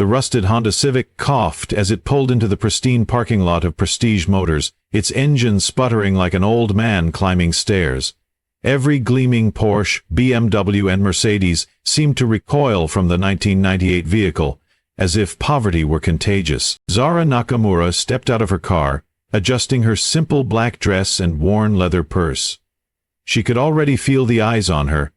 rusted Honda Civic coughed as it pulled into the pristine parking lot of Prestige Motors, its engine sputtering like an old man climbing stairs. Every gleaming Porsche, BMW and Mercedes seemed to recoil from the 1998 vehicle, as if poverty were contagious. Zara Nakamura stepped out of her car, adjusting her simple black dress and worn leather purse. She could already feel the eyes on her,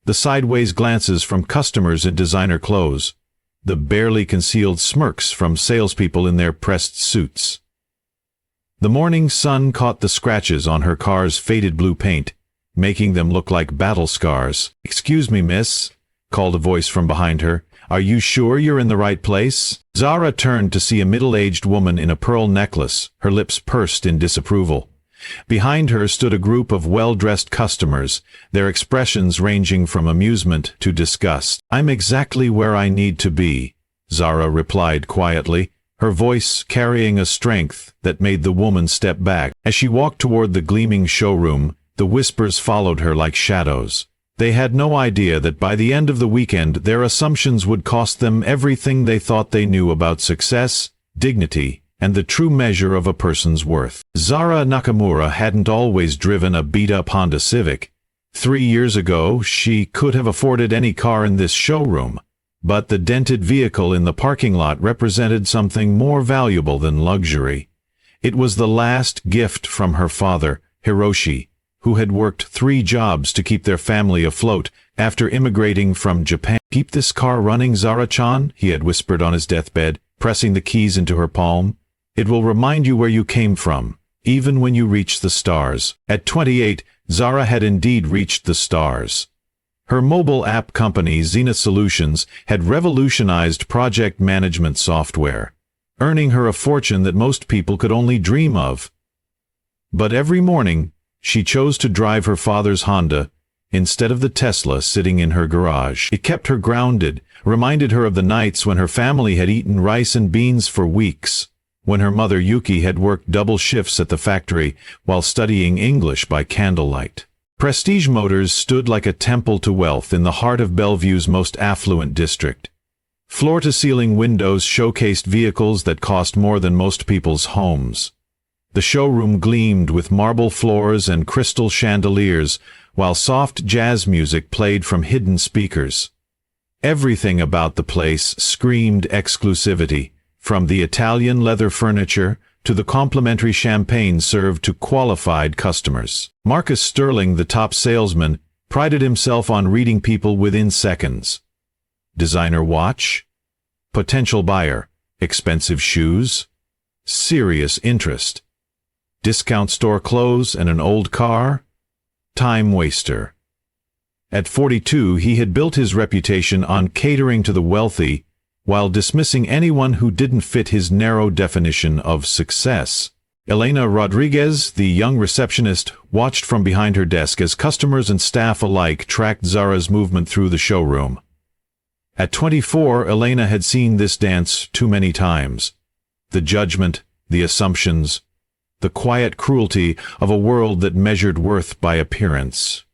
the sideways glances from customers in designer clothes, the barely concealed smirks from salespeople in their pressed suits. The morning sun caught the scratches on her car's faded blue paint, making them look like battle scars. "Excuse me, miss," called a voice from behind her. "Are you sure you're in the right place?" Zara turned to see a middle-aged woman in a pearl necklace, her lips pursed in disapproval. Behind her stood a group of well-dressed customers, their expressions ranging from amusement to disgust. "I'm exactly where I need to be," Zara replied quietly, her voice carrying a strength that made the woman step back. As she walked toward the gleaming showroom, the whispers followed her like shadows. They had no idea that by the end of the weekend their assumptions would cost them everything they thought they knew about success, dignity, and the true measure of a person's worth. Zara Nakamura hadn't always driven a beat-up Honda Civic. 3 years ago, she could have afforded any car in this showroom, but the dented vehicle in the parking lot represented something more valuable than luxury. It was the last gift from her father, Hiroshi, who had worked 3 jobs to keep their family afloat after immigrating from Japan. "Keep this car running, Zara-chan," he had whispered on his deathbed, pressing the keys into her palm. "It will remind you where you came from, even when you reach the stars." At 28, Zara had indeed reached the stars. Her mobile app company, Zenith Solutions, had revolutionized project management software, earning her a fortune that most people could only dream of. But every morning, she chose to drive her father's Honda instead of the Tesla sitting in her garage. It kept her grounded, reminded her of the nights when her family had eaten rice and beans for weeks, when her mother Yuki had worked double shifts at the factory while studying English by candlelight. Prestige Motors stood like a temple to wealth in the heart of Bellevue's most affluent district. Floor-to-ceiling windows showcased vehicles that cost more than most people's homes. The showroom gleamed with marble floors and crystal chandeliers, while soft jazz music played from hidden speakers. Everything about the place screamed exclusivity, from the Italian leather furniture to the complimentary champagne served to qualified customers. Marcus Sterling, the top salesman, prided himself on reading people within seconds. Designer watch? Potential buyer. Expensive shoes? Serious interest. Discount store clothes and an old car? Time waster. At 42, he had built his reputation on catering to the wealthy while dismissing anyone who didn't fit his narrow definition of success. Elena Rodriguez, the young receptionist, watched from behind her desk as customers and staff alike tracked Zara's movement through the showroom. At 24, Elena had seen this dance too many times. The judgment, the assumptions, the quiet cruelty of a world that measured worth by appearance.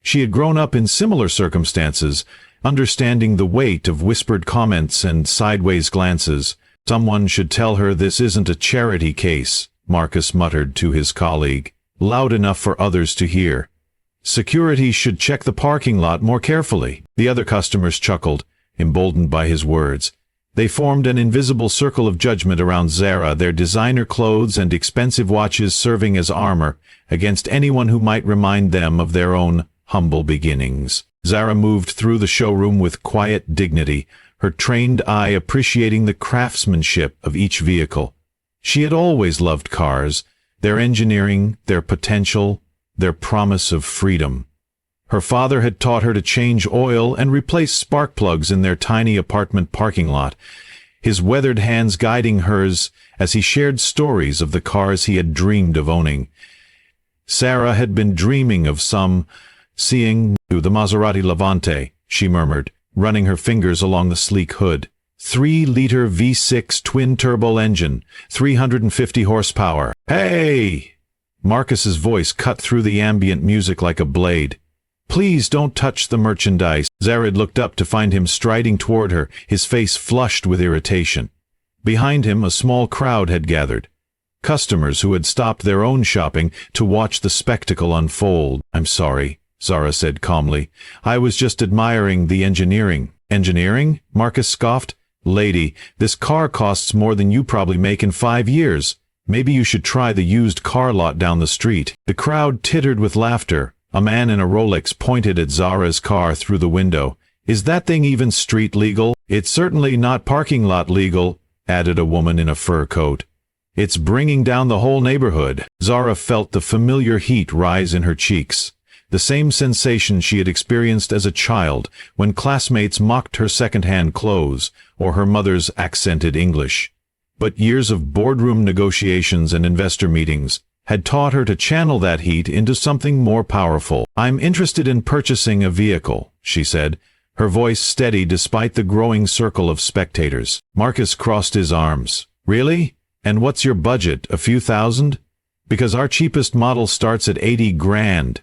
She had grown up in similar circumstances, understanding the weight of whispered comments and sideways glances. "Someone should tell her this isn't a charity case," Marcus muttered to his colleague, loud enough for others to hear. "Security should check the parking lot more carefully." The other customers chuckled, emboldened by his words. They formed an invisible circle of judgment around Zara, their designer clothes and expensive watches serving as armor against anyone who might remind them of their own humble beginnings. Zara moved through the showroom with quiet dignity, her trained eye appreciating the craftsmanship of each vehicle. She had always loved cars, their engineering, their potential, their promise of freedom. Her father had taught her to change oil and replace spark plugs in their tiny apartment parking lot, his weathered hands guiding hers as he shared stories of the cars he had dreamed of owning. Zara had been dreaming of seeing the Maserati Levante, she murmured, running her fingers along the sleek hood. 3-liter V6 twin-turbo engine, 350 horsepower. "Hey!" Marcus's voice cut through the ambient music like a blade. Please don't touch the merchandise. Zara looked up to find him striding toward her, his face flushed with irritation. Behind him, a small crowd had gathered. Customers who had stopped their own shopping to watch the spectacle unfold. "I'm sorry," Zara said calmly. "I was just admiring the engineering." "Engineering?" Marcus scoffed. "Lady, this car costs more than you probably make in 5 years. Maybe you should try the used car lot down the street." The crowd tittered with laughter. A man in a Rolex pointed at Zara's car through the window. "Is that thing even street legal?" "It's certainly not parking lot legal," added a woman in a fur coat. "It's bringing down the whole neighborhood." Zara felt the familiar heat rise in her cheeks. The same sensation she had experienced as a child when classmates mocked her second-hand clothes or her mother's accented English. But years of boardroom negotiations and investor meetings had taught her to channel that heat into something more powerful. "I'm interested in purchasing a vehicle," she said, her voice steady despite the growing circle of spectators. Marcus crossed his arms. "Really? And what's your budget, a few thousand? Because our cheapest model starts at 80 grand.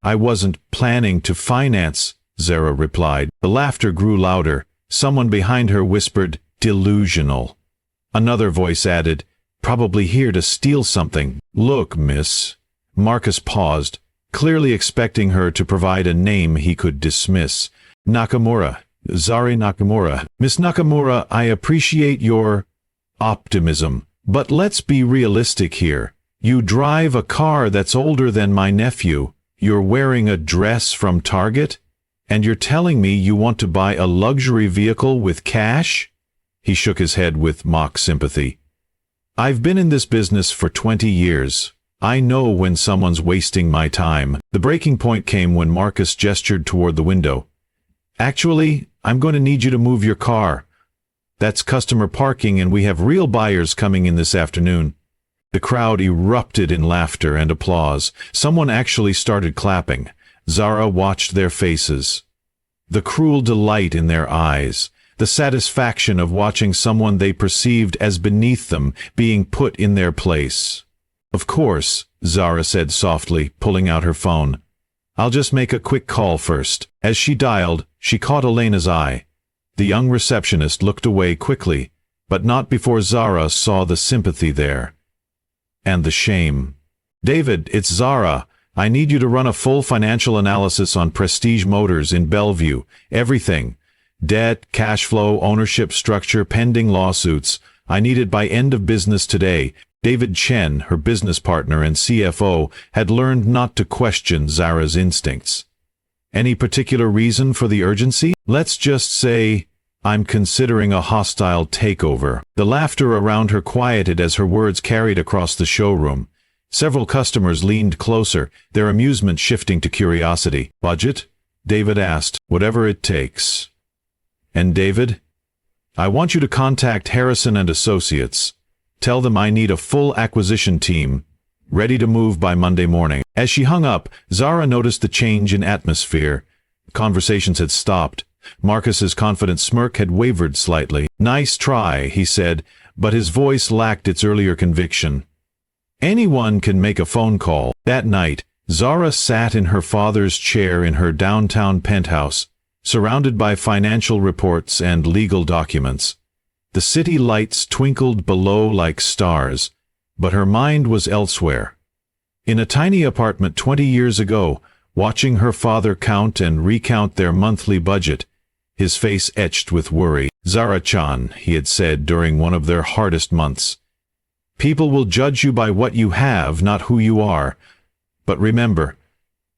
"I wasn't planning to finance," Zara replied. The laughter grew louder. Someone behind her whispered, "Delusional." Another voice added, "Probably here to steal something." "Look, miss." Marcus paused, clearly expecting her to provide a name he could dismiss. "Nakamura. Zara Nakamura. Miss Nakamura, I appreciate your optimism, but let's be realistic here. You drive a car that's older than my nephew. You're wearing a dress from Target? And you're telling me you want to buy a luxury vehicle with cash?" He shook his head with mock sympathy. "I've been in this business for 20 years. I know when someone's wasting my time." The breaking point came when Marcus gestured toward the window. "Actually, I'm going to need you to move your car. That's customer parking and we have real buyers coming in this afternoon." The crowd erupted in laughter and applause. Someone actually started clapping. Zara watched their faces. The cruel delight in their eyes. The satisfaction of watching someone they perceived as beneath them being put in their place. "Of course," Zara said softly, pulling out her phone. "I'll just make a quick call first." As she dialed, she caught Elena's eye. The young receptionist looked away quickly, but not before Zara saw the sympathy there. And the shame. "David, it's Zara. I need you to run a full financial analysis on Prestige Motors in Bellevue. Everything. Debt, cash flow, ownership structure, pending lawsuits. I need it by end of business today." David Chen, her business partner and CFO, had learned not to question Zara's instincts. "Any particular reason for the urgency?" "Let's just say, I'm considering a hostile takeover." The laughter around her quieted as her words carried across the showroom. Several customers leaned closer, their amusement shifting to curiosity. "Budget?" David asked. "Whatever it takes." "And David? I want you to contact Harrison and Associates. Tell them I need a full acquisition team, ready to move by Monday morning." As she hung up, Zara noticed the change in atmosphere. Conversations had stopped. Marcus's confident smirk had wavered slightly. "Nice try," he said, but his voice lacked its earlier conviction. Anyone can make a phone call. That night, Zara sat in her father's chair in her downtown penthouse, surrounded by financial reports and legal documents. The city lights twinkled below like stars, but her mind was elsewhere. In a tiny apartment 20 years ago, watching her father count and recount their monthly budget, his face etched with worry. "Zara-chan," he had said during one of their hardest months, "people will judge you by what you have, not who you are. But remember,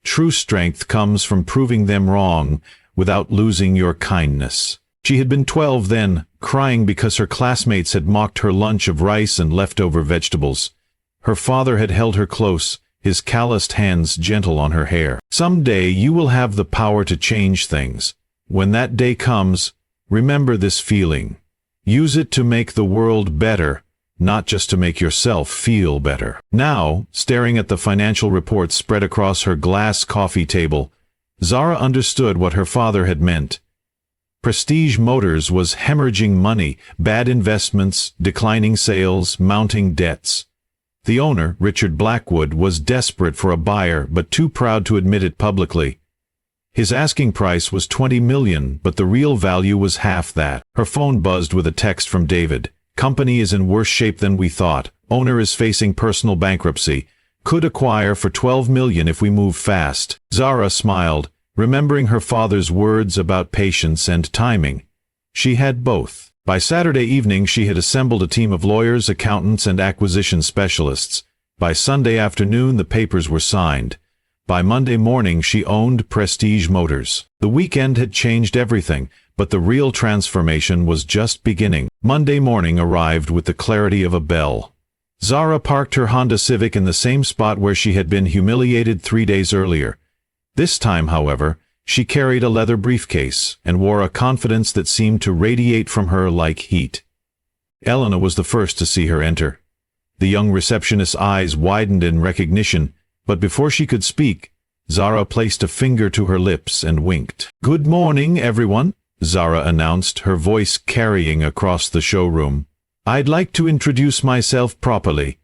true strength comes from proving them wrong without losing your kindness." She had been 12 then, crying because her classmates had mocked her lunch of rice and leftover vegetables. Her father had held her close, his calloused hands gentle on her hair. "Someday you will have the power to change things. When that day comes, remember this feeling. Use it to make the world better, not just to make yourself feel better." Now, staring at the financial reports spread across her glass coffee table, Zara understood what her father had meant. Prestige Motors was hemorrhaging money, bad investments, declining sales, mounting debts. The owner, Richard Blackwood, was desperate for a buyer but too proud to admit it publicly. His asking price was 20 million, but the real value was half that. Her phone buzzed with a text from David. Company is in worse shape than we thought. Owner is facing personal bankruptcy. Could acquire for 12 million if we move fast. Zara smiled, remembering her father's words about patience and timing. She had both. By Saturday evening she had assembled a team of lawyers, accountants, and acquisition specialists. By Sunday afternoon the papers were signed. By Monday morning she owned Prestige Motors. The weekend had changed everything, but the real transformation was just beginning. Monday morning arrived with the clarity of a bell. Zara parked her Honda Civic in the same spot where she had been humiliated 3 days earlier. This time, however, she carried a leather briefcase and wore a confidence that seemed to radiate from her like heat. Elena was the first to see her enter. The young receptionist's eyes widened in recognition, but before she could speak, Zara placed a finger to her lips and winked. "Good morning, everyone," Zara announced, her voice carrying across the showroom. "I'd like to introduce myself properly.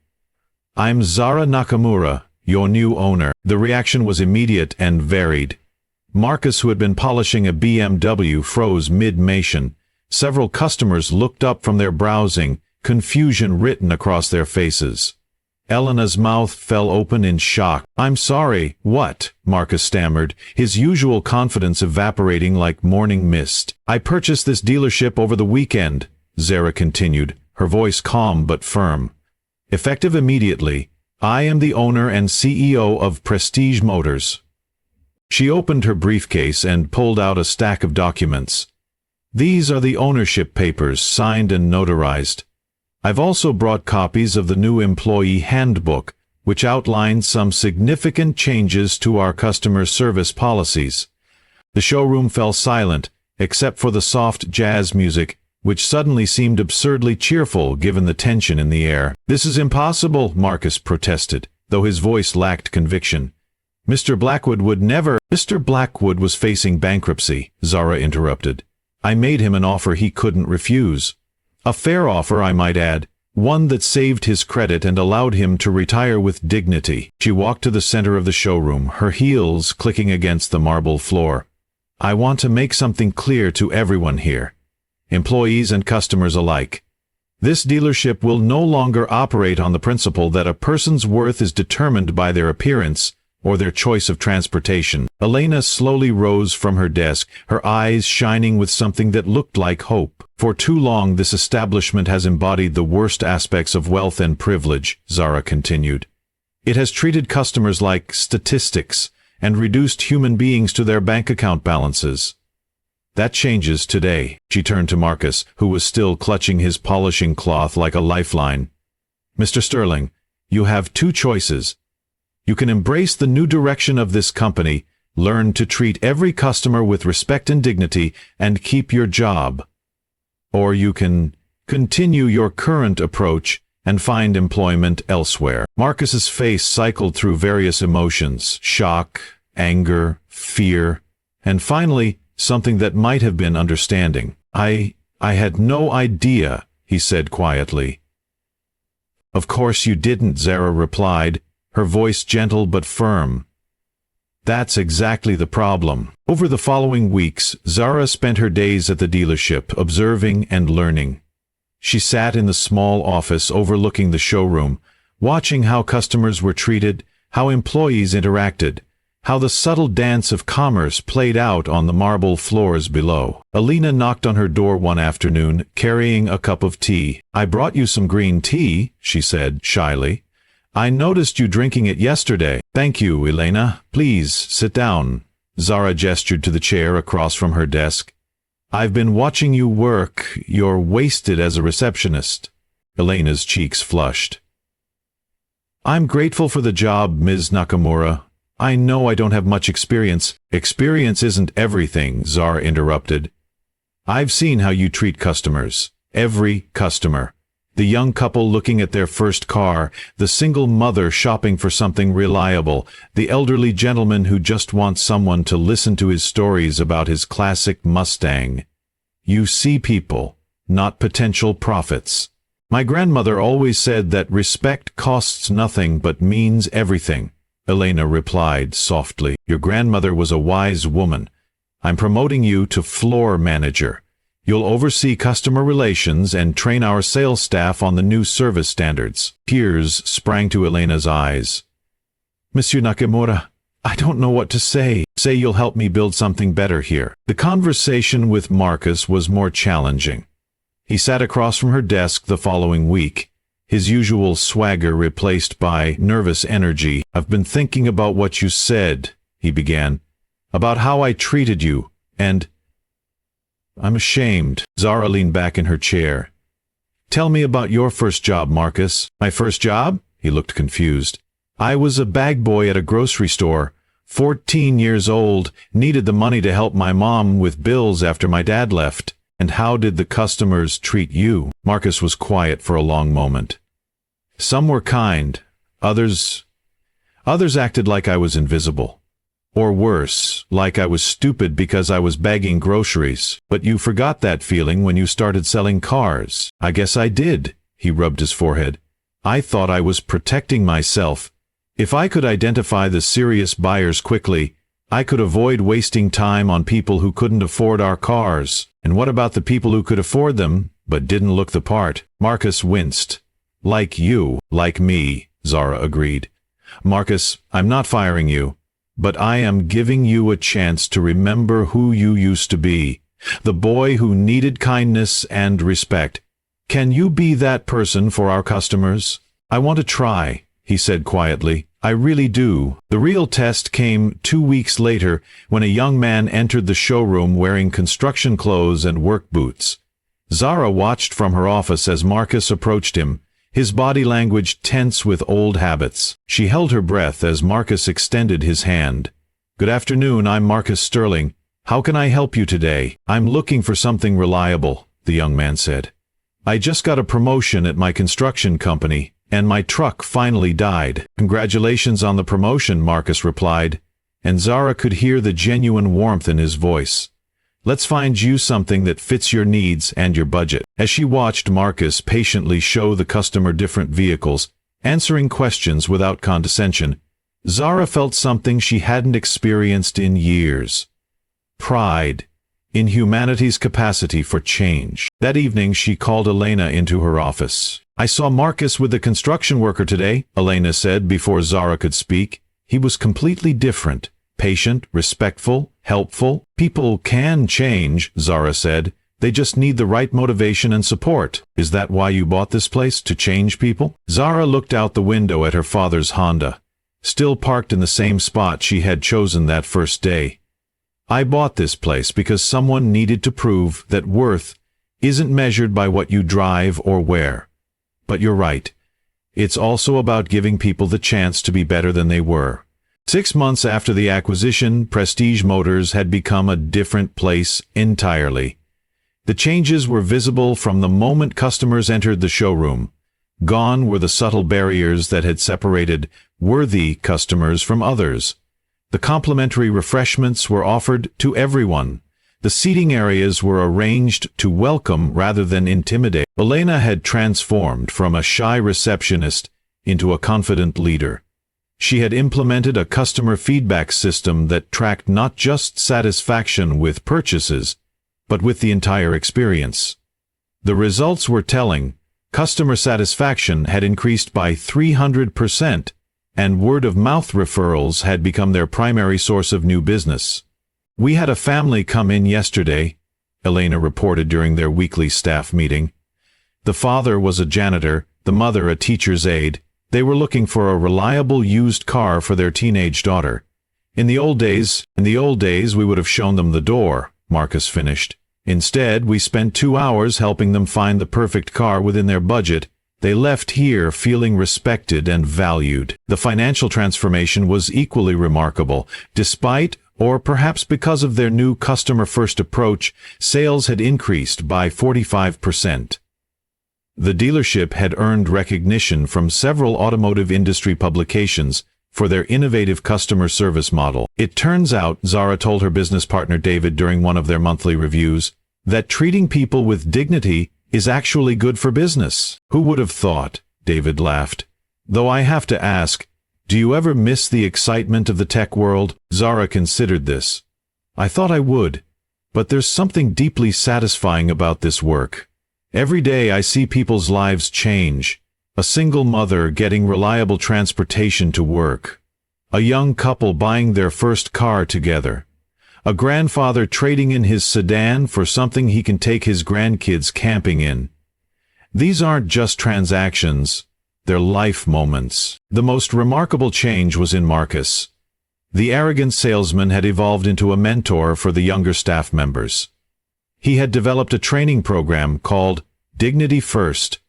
I'm Zara Nakamura, your new owner." The reaction was immediate and varied. Marcus, who had been polishing a BMW, froze mid-motion. Several customers looked up from their browsing, confusion written across their faces. Elena's mouth fell open in shock. "I'm sorry, what?" Marcus stammered, his usual confidence evaporating like morning mist. "I purchased this dealership over the weekend," Zara continued, her voice calm but firm. "Effective immediately, I am the owner and CEO of Prestige Motors." She opened her briefcase and pulled out a stack of documents. "These are the ownership papers, signed and notarized. I've also brought copies of the new employee handbook, which outlines some significant changes to our customer service policies." The showroom fell silent, except for the soft jazz music, which suddenly seemed absurdly cheerful given the tension in the air. "This is impossible," Marcus protested, though his voice lacked conviction. "Mr. Blackwood would never—" "Mr. Blackwood was facing bankruptcy," Zara interrupted. "I made him an offer he couldn't refuse. A fair offer, I might add, one that saved his credit and allowed him to retire with dignity." She walked to the center of the showroom, her heels clicking against the marble floor. "I want to make something clear to everyone here, employees and customers alike. This dealership will no longer operate on the principle that a person's worth is determined by their appearance or their choice of transportation." Elena slowly rose from her desk, her eyes shining with something that looked like hope. "For too long this establishment has embodied the worst aspects of wealth and privilege," Zara continued. "It has treated customers like statistics and reduced human beings to their bank account balances. That changes today." She turned to Marcus, who was still clutching his polishing cloth like a lifeline. "Mr. Sterling, you have two choices. You can embrace the new direction of this company, learn to treat every customer with respect and dignity, and keep your job. Or you can continue your current approach and find employment elsewhere." Marcus's face cycled through various emotions: shock, anger, fear, and finally, something that might have been understanding. I had no idea," he said quietly. "Of course you didn't," Zara replied, her voice gentle but firm. "That's exactly the problem." Over the following weeks, Zara spent her days at the dealership, observing and learning. She sat in the small office overlooking the showroom, watching how customers were treated, how employees interacted, how the subtle dance of commerce played out on the marble floors below. Elena knocked on her door one afternoon, carrying a cup of tea. "I brought you some green tea," she said shyly. "I noticed you drinking it yesterday." "Thank you, Elena. Please, sit down." Zara gestured to the chair across from her desk. "I've been watching you work. You're wasted as a receptionist." Elena's cheeks flushed. "I'm grateful for the job, Ms. Nakamura. I know I don't have much experience." "Experience isn't everything," Zara interrupted. "I've seen how you treat customers. Every customer. The young couple looking at their first car, the single mother shopping for something reliable, the elderly gentleman who just wants someone to listen to his stories about his classic Mustang. You see people, not potential profits. My grandmother always said that respect costs nothing but means everything. Elena replied softly. "Your grandmother was a wise woman. I'm promoting you to floor manager. You'll oversee customer relations and train our sales staff on the new service standards." Tears sprang to Elena's eyes. "Monsieur Nakamura, I don't know what to say. Say you'll help me build something better here." The conversation with Marcus was more challenging. He sat across from her desk the following week, his usual swagger replaced by nervous energy. "I've been thinking about what you said," he began, "about how I treated you, and I'm ashamed." Zara leaned back in her chair. "Tell me about your first job, Marcus." "My first job?" He looked confused. "I was a bag boy at a grocery store, 14 years old, needed the money to help my mom with bills after my dad left." "And how did the customers treat you?" Marcus was quiet for a long moment. "Some were kind, others acted like I was invisible. Or worse, like I was stupid because I was bagging groceries. But you forgot that feeling when you started selling cars." "I guess I did," he rubbed his forehead. "I thought I was protecting myself. If I could identify the serious buyers quickly, I could avoid wasting time on people who couldn't afford our cars." "And what about the people who could afford them, but didn't look the part?" Marcus winced. "Like you, like me," Zara agreed. "Marcus, I'm not firing you, but I am giving you a chance to remember who you used to be. The boy who needed kindness and respect. Can you be that person for our customers?" "I want to try," he said quietly. "I really do." The real test came 2 weeks later when a young man entered the showroom wearing construction clothes and work boots. Zara watched from her office as Marcus approached him, his body language tense with old habits. She held her breath as Marcus extended his hand. "Good afternoon, I'm Marcus Sterling. How can I help you today?" "I'm looking for something reliable," the young man said. "I just got a promotion at my construction company, and my truck finally died." "Congratulations on the promotion," Marcus replied, and Zara could hear the genuine warmth in his voice. "Let's find you something that fits your needs and your budget." As she watched Marcus patiently show the customer different vehicles, answering questions without condescension, Zara felt something she hadn't experienced in years. Pride in humanity's capacity for change. That evening she called Elena into her office. "I saw Marcus with the construction worker today," Elena said before Zara could speak. "He was completely different. Patient, respectful, helpful." "People can change," Zara said. "They just need the right motivation and support." "Is that why you bought this place, to change people?" Zara looked out the window at her father's Honda, still parked in the same spot she had chosen that first day. "I bought this place because someone needed to prove that worth isn't measured by what you drive or wear. But you're right. It's also about giving people the chance to be better than they were." 6 months after the acquisition, Prestige Motors had become a different place entirely. The changes were visible from the moment customers entered the showroom. Gone were the subtle barriers that had separated worthy customers from others. The complimentary refreshments were offered to everyone. The seating areas were arranged to welcome rather than intimidate. Elena had transformed from a shy receptionist into a confident leader. She had implemented a customer feedback system that tracked not just satisfaction with purchases, but with the entire experience. The results were telling. Customer satisfaction had increased by 300%, and word-of-mouth referrals had become their primary source of new business. "We had a family come in yesterday," Elena reported during their weekly staff meeting. "The father was a janitor, the mother a teacher's aide. They were looking for a reliable used car for their teenage daughter. In the old days, we would have shown them the door," Marcus finished. "Instead, we spent 2 hours helping them find the perfect car within their budget. They left here feeling respected and valued." The financial transformation was equally remarkable. Despite, or perhaps because of their new customer-first approach, sales had increased by 45%. The dealership had earned recognition from several automotive industry publications for their innovative customer service model. "It turns out," Zara told her business partner David during one of their monthly reviews, "that treating people with dignity is actually good for business." "Who would have thought?" David laughed. "Though I have to ask, Do you ever miss the excitement of the tech world? Zara considered this. I thought I would, but there's something deeply satisfying about this work. Every day I see people's lives change. A single mother getting reliable transportation to work. A young couple buying their first car together. A grandfather trading in his sedan for something he can take his grandkids camping in. These aren't just transactions. They're life moments. The most remarkable change was in Marcus. The arrogant salesman had evolved into a mentor for the younger staff members. He had developed a training program called Dignity First,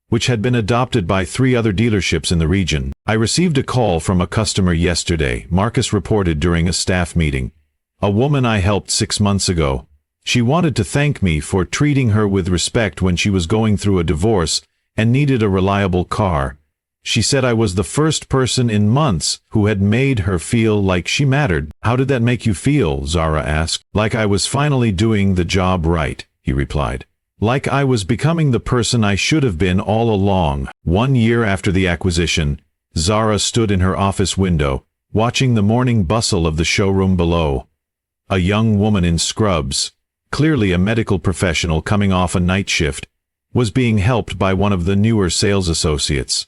which had been adopted by 3 other dealerships in the region. I received a call from a customer yesterday, Marcus reported during a staff meeting. A woman I helped 6 months ago. She wanted to thank me for treating her with respect when she was going through a divorce and needed a reliable car. She said I was the first person in months who had made her feel like she mattered. How did that make you feel? Zara asked. Like I was finally doing the job right, he replied. Like I was becoming the person I should have been all along. 1 year after the acquisition, Zara stood in her office window, watching the morning bustle of the showroom below. A young woman in scrubs, clearly a medical professional coming off a night shift, was being helped by one of the newer sales associates.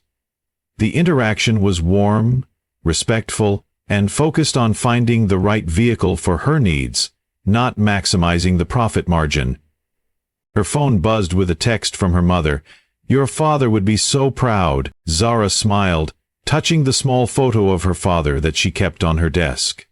The interaction was warm, respectful, and focused on finding the right vehicle for her needs, not maximizing the profit margin. Her phone buzzed with a text from her mother. Your father would be so proud. Zara smiled, touching the small photo of her father that she kept on her desk.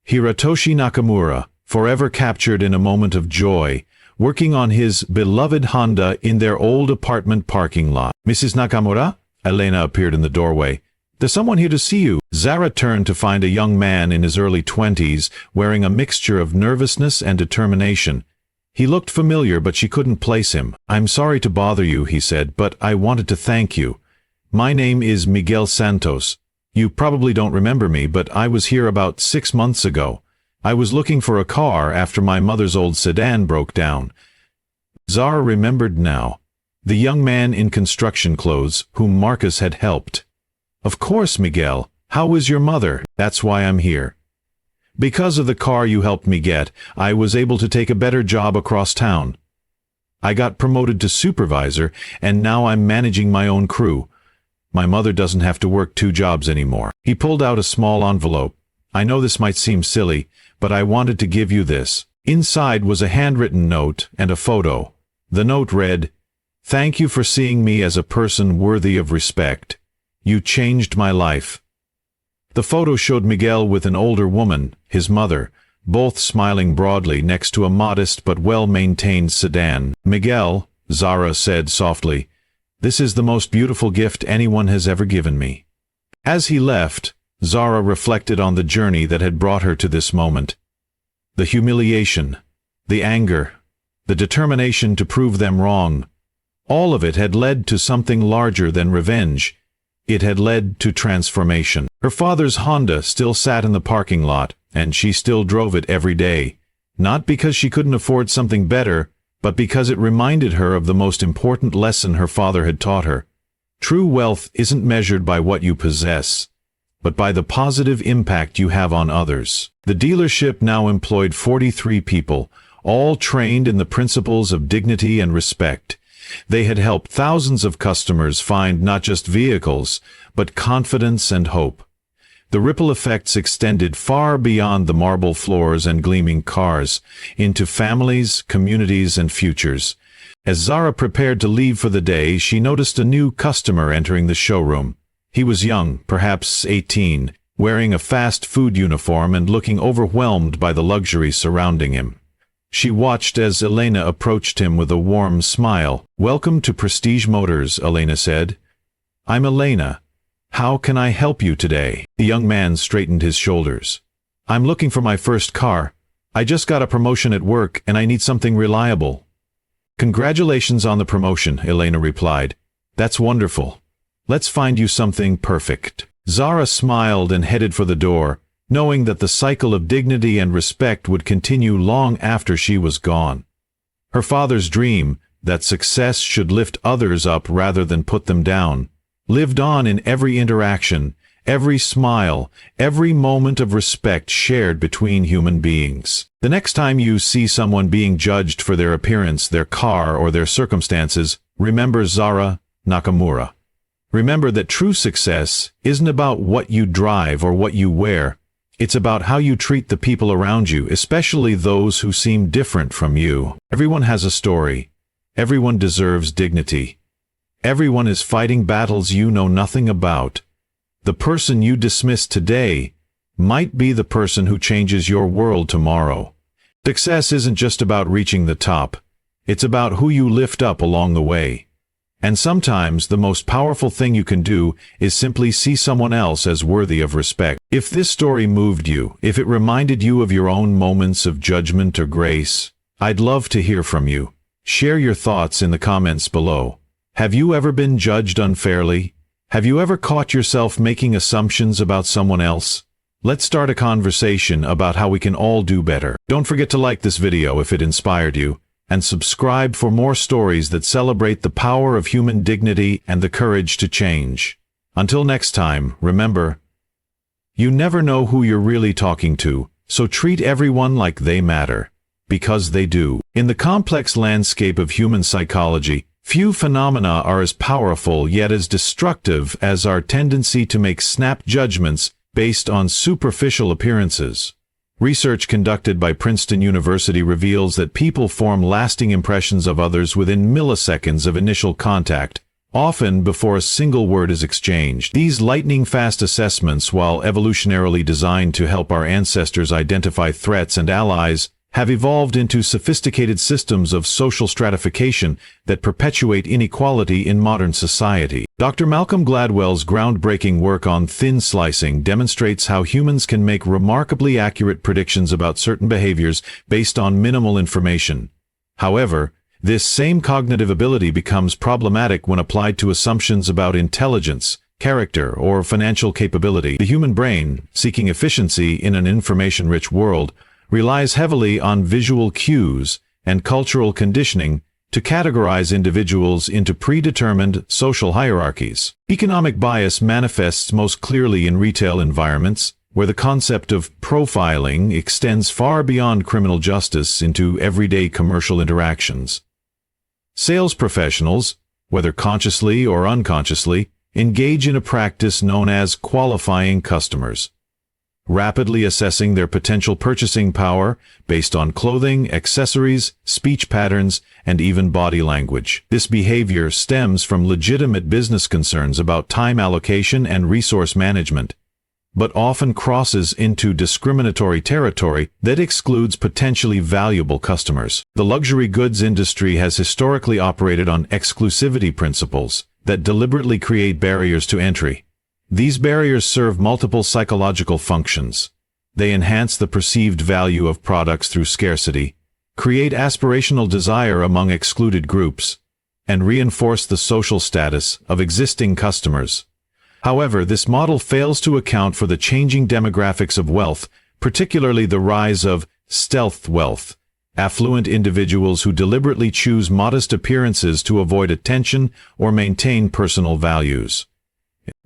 Hirotoshi Nakamura, forever captured in a moment of joy, working on his beloved Honda in their old apartment parking lot. Mrs. Nakamura? Elena appeared in the doorway. There's someone here to see you. Zara turned to find a young man in his early 20s, wearing a mixture of nervousness and determination. He looked familiar, but she couldn't place him. I'm sorry to bother you, he said, but I wanted to thank you. My name is Miguel Santos. You probably don't remember me, but I was here about 6 months ago. I was looking for a car after my mother's old sedan broke down. Zara remembered now. The young man in construction clothes, whom Marcus had helped. Of course, Miguel. How is your mother? That's why I'm here. Because of the car you helped me get, I was able to take a better job across town. I got promoted to supervisor, and now I'm managing my own crew. My mother doesn't have to work 2 jobs anymore. He pulled out a small envelope. I know this might seem silly, but I wanted to give you this. Inside was a handwritten note and a photo. The note read, Thank you for seeing me as a person worthy of respect. You changed my life. The photo showed Miguel with an older woman, his mother, both smiling broadly next to a modest but well-maintained sedan. Miguel, Zara said softly, this is the most beautiful gift anyone has ever given me. As he left, Zara reflected on the journey that had brought her to this moment. The humiliation, the anger, the determination to prove them wrong. All of it had led to something larger than revenge. It had led to transformation. Her father's Honda still sat in the parking lot, and she still drove it every day. Not because she couldn't afford something better, but because it reminded her of the most important lesson her father had taught her. True wealth isn't measured by what you possess, but by the positive impact you have on others. The dealership now employed 43 people, all trained in the principles of dignity and respect. They had helped thousands of customers find not just vehicles, but confidence and hope. The ripple effects extended far beyond the marble floors and gleaming cars, into families, communities, and futures. As Zara prepared to leave for the day, she noticed a new customer entering the showroom. He was young, perhaps 18, wearing a fast food uniform and looking overwhelmed by the luxury surrounding him. She watched as Elena approached him with a warm smile. Welcome to Prestige Motors, Elena said. I'm Elena. How can I help you today? The young man straightened his shoulders. I'm looking for my first car. I just got a promotion at work and I need something reliable. Congratulations on the promotion, Elena replied. That's wonderful. Let's find you something perfect. Zara smiled and headed for the door, knowing that the cycle of dignity and respect would continue long after she was gone. Her father's dream, that success should lift others up rather than put them down, lived on in every interaction, every smile, every moment of respect shared between human beings. The next time you see someone being judged for their appearance, their car, or their circumstances, remember Zara Nakamura. Remember that true success isn't about what you drive or what you wear. It's about how you treat the people around you, especially those who seem different from you. Everyone has a story. Everyone deserves dignity. Everyone is fighting battles you know nothing about. The person you dismiss today might be the person who changes your world tomorrow. Success isn't just about reaching the top. It's about who you lift up along the way. And sometimes the most powerful thing you can do is simply see someone else as worthy of respect. If this story moved you, if it reminded you of your own moments of judgment or grace, I'd love to hear from you. Share your thoughts in the comments below. Have you ever been judged unfairly? Have you ever caught yourself making assumptions about someone else? Let's start a conversation about how we can all do better. Don't forget to like this video if it inspired you, and subscribe for more stories that celebrate the power of human dignity and the courage to change. Until next time, remember, you never know who you're really talking to, so treat everyone like they matter, because they do. In the complex landscape of human psychology, few phenomena are as powerful yet as destructive as our tendency to make snap judgments based on superficial appearances. Research conducted by Princeton University reveals that people form lasting impressions of others within milliseconds of initial contact, often before a single word is exchanged. These lightning-fast assessments, while evolutionarily designed to help our ancestors identify threats and allies, have evolved into sophisticated systems of social stratification that perpetuate inequality in modern society. Dr. Malcolm Gladwell's groundbreaking work on thin slicing demonstrates how humans can make remarkably accurate predictions about certain behaviors based on minimal information. However, this same cognitive ability becomes problematic when applied to assumptions about intelligence, character, or financial capability. The human brain, seeking efficiency in an information-rich world, relies heavily on visual cues and cultural conditioning to categorize individuals into predetermined social hierarchies. Economic bias manifests most clearly in retail environments, where the concept of profiling extends far beyond criminal justice into everyday commercial interactions. Sales professionals, whether consciously or unconsciously, engage in a practice known as qualifying customers, rapidly assessing their potential purchasing power based on clothing, accessories, speech patterns, and even body language. This behavior stems from legitimate business concerns about time allocation and resource management, but often crosses into discriminatory territory that excludes potentially valuable customers. The luxury goods industry has historically operated on exclusivity principles that deliberately create barriers to entry. These barriers serve multiple psychological functions. They enhance the perceived value of products through scarcity, create aspirational desire among excluded groups, and reinforce the social status of existing customers. However, this model fails to account for the changing demographics of wealth, particularly the rise of stealth wealth, affluent individuals who deliberately choose modest appearances to avoid attention or maintain personal values.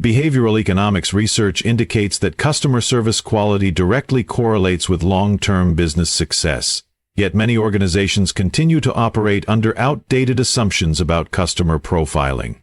Behavioral economics research indicates that customer service quality directly correlates with long-term business success. Yet many organizations continue to operate under outdated assumptions about customer profiling.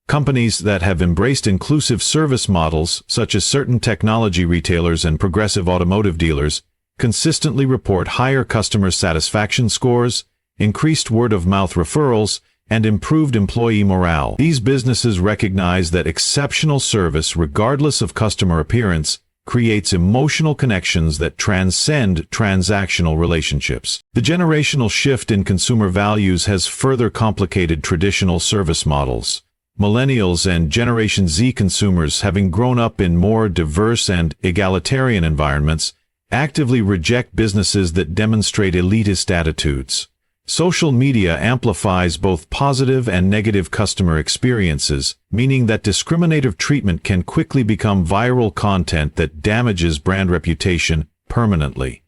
Companies that have embraced inclusive service models, such as certain technology retailers and progressive automotive dealers, consistently report higher customer satisfaction scores, increased word-of-mouth referrals, and improved employee morale. These businesses recognize that exceptional service, regardless of customer appearance, creates emotional connections that transcend transactional relationships. The generational shift in consumer values has further complicated traditional service models. Millennials and Generation Z consumers, having grown up in more diverse and egalitarian environments, actively reject businesses that demonstrate elitist attitudes. Social media amplifies both positive and negative customer experiences, meaning that discriminative treatment can quickly become viral content that damages brand reputation permanently.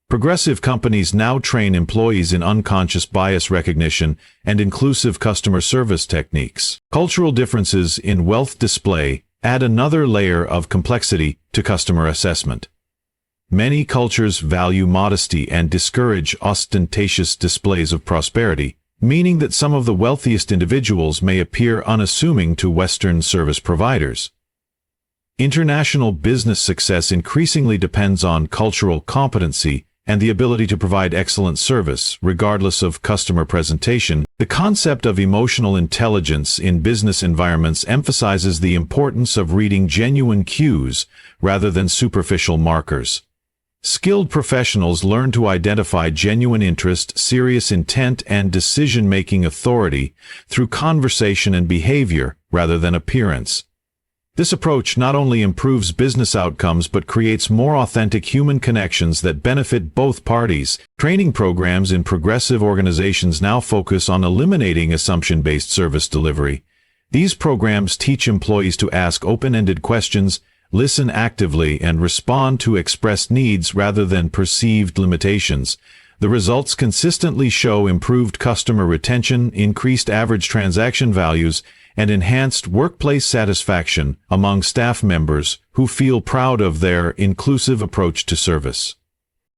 Progressive companies now train employees in unconscious bias recognition and inclusive customer service techniques. Cultural differences in wealth display add another layer of complexity to customer assessment. Many cultures value modesty and discourage ostentatious displays of prosperity, meaning that some of the wealthiest individuals may appear unassuming to Western service providers. International business success increasingly depends on cultural competency and the ability to provide excellent service, regardless of customer presentation. The concept of emotional intelligence in business environments emphasizes the importance of reading genuine cues rather than superficial markers. Skilled professionals learn to identify genuine interest, serious intent, and decision-making authority through conversation and behavior rather than appearance. This approach not only improves business outcomes but creates more authentic human connections that benefit both parties. Training programs in progressive organizations now focus on eliminating assumption-based service delivery. These programs teach employees to ask open-ended questions, listen actively, and respond to expressed needs rather than perceived limitations. The results consistently show improved customer retention, increased average transaction values, and enhanced workplace satisfaction among staff members who feel proud of their inclusive approach to service.